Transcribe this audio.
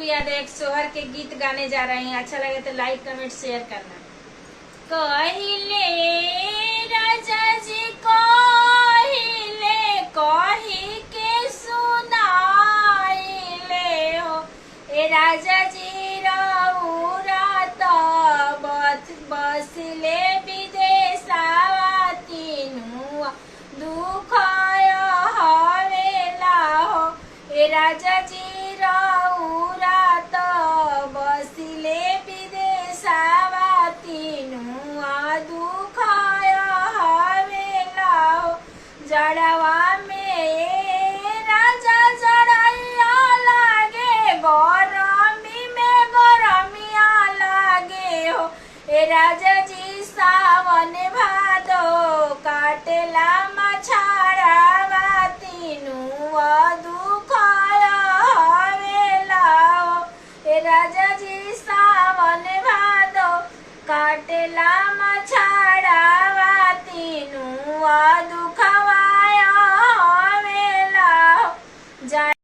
याद है, एक सोहर के गीत गाने जा रहे हैं। अच्छा लगे तो लाइक कमेंट शेयर करना। कहिले राजा जी कहिले कही के सुनाइले हो, ए राजा जी रउरात बसले विदेशवा तीनु दुख हवेला हो, ए राजा जी रउरात बसले विदेशवा तीनु दुख हवेला हो। जड़वा में राजा जड़ैया लागे, गरमी में गरमिया लागे हो, ए राजा